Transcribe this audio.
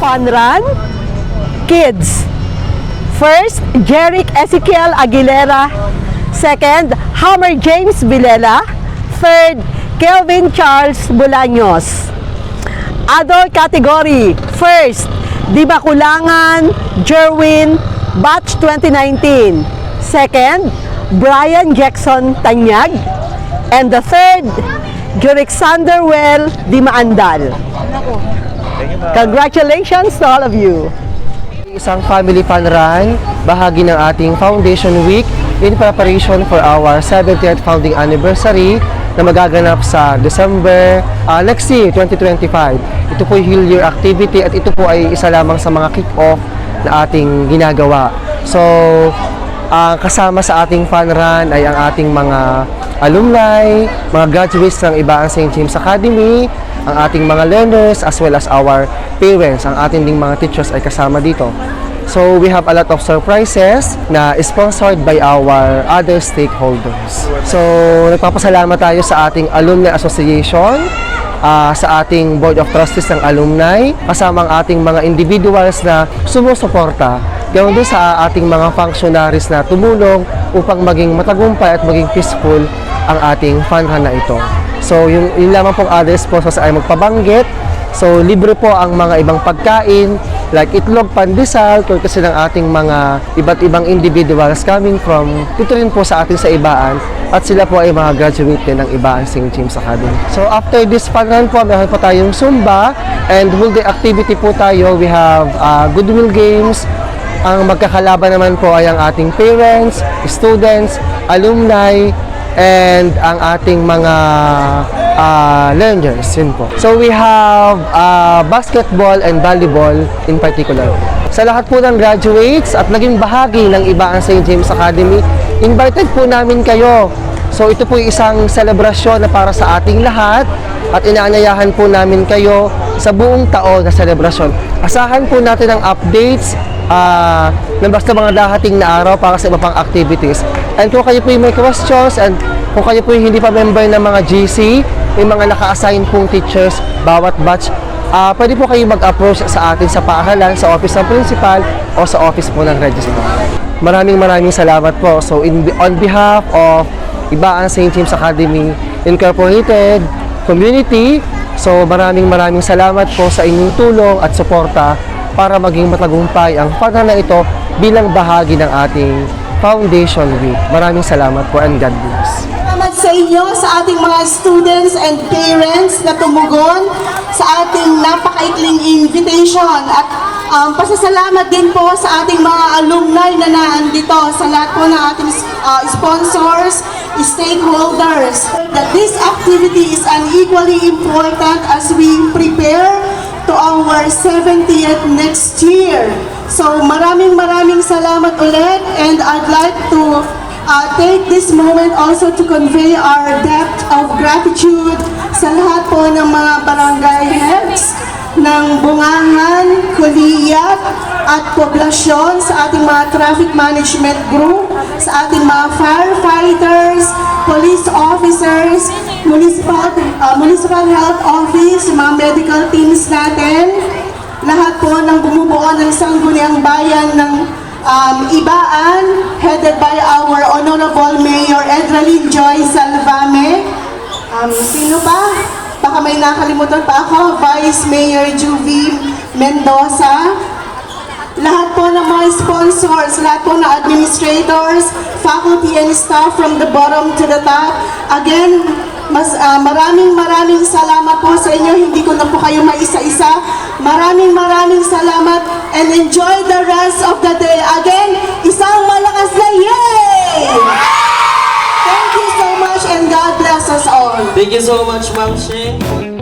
Fun Run Kids. First, Jeric Ezekiel Aguilera. Second, Hammer James Vilela. Third, Kelvin Charles Bolaños. Adult category. First, Di Bakulangan Jerwin Batch 2019. Second, Brian Jackson Tanyag. And the third, Jeric Sanderwell Di Maandal. Congratulations to all of you. Isang family fun run, bahagi ng ating Foundation Week in preparation for our 70th founding anniversary na magaganap sa December next year, 2025. Ito po yung whole year activity at ito po ay isa lamang sa mga kick-off na ating ginagawa. So, kasama sa ating fun run ay ang ating mga alumni, mga graduates ng Ibaan St. James Academy, ang ating mga learners as well as our parents, ang ating ding mga teachers ay kasama dito. So we have a lot of surprises na sponsored by our other stakeholders. So nagpapasalamat tayo sa ating Alumni Association, sa ating Board of Trustees ng Alumni, kasama ang ating mga individuals na sumusuporta, ganoon din sa ating mga functionaries na tumulong upang maging matagumpay at maging peaceful ang ating fun run na ito. So, yung lamang pong other sponsors ay magpabanggit. So, libre po ang mga ibang pagkain like itlog, pandesal, kasi ng ating mga iba't ibang individuals coming from dito rin po sa ating sa Ibaan at sila po ay mga graduate din ng Ibaan St. James Academy. So, after this fun run po, meron po tayong Zumba and whole day activity po tayo. We have Goodwill Games. Ang magkakalaban naman po ay ang ating parents, students, alumni, and ang ating mga learners, yun po. So we have basketball and volleyball in particular. Sa lahat po ng graduates at naging bahagi ng Ibaan St. James Academy, invited po namin kayo. So ito po isang selebrasyon na para sa ating lahat at inaanyayahan po namin kayo sa buong taon na selebrasyon. Asahan po natin ang updates ng basta mga dahating na araw para sa iba pang activities. And kung kayo po yung may questions and kung kayo po yung hindi pa member ng mga GC, may mga naka-assign pong teachers bawat batch, pwede po kayo mag-approach sa atin sa paaralan, sa office ng principal o sa office po ng registrar. Maraming salamat po. So on behalf of Ibaan St. James Academy Incorporated Community, so maraming salamat po sa inyong tulong at suporta para maging matagumpay ang fun run na ito bilang bahagi ng ating Foundation Week. Maraming salamat po and God bless. Salamat sa inyo, sa ating mga students and parents na tumugon sa ating napakaikling invitation at pasasalamat din po sa ating mga alumni na naandito, sa lahat po ng ating sponsors, stakeholders. That this activity is unequally important as we prepare to our 70th next year. So maraming salamat ulit, and I'd like to take this moment also to convey our debt of gratitude sa lahat po ng mga barangay heads ng Bungangan, Kuliyat at poblasyon, sa ating mga traffic management group, sa ating mga firefighters, police officers, municipal health office, mga medical teams natin, lahat po ng bumubuo ng Sangguniang Bayan ng Ibaan, headed by our Honorable Mayor Edralyn Joy Salvame. Sino pa? Baka may nakalimutan pa ako, Vice Mayor Juvie Mendoza. Lahat po ng mga sponsors, lahat po ng administrators, faculty and staff from the bottom to the top. Again, maraming salamat po sa inyo. Hindi ko na po kayo maisa-isa. Maraming salamat and enjoy the rest of the day. Again, isang malakas na yay! Thank you so much and God bless us all. Thank you so much, Ma'am Sheng.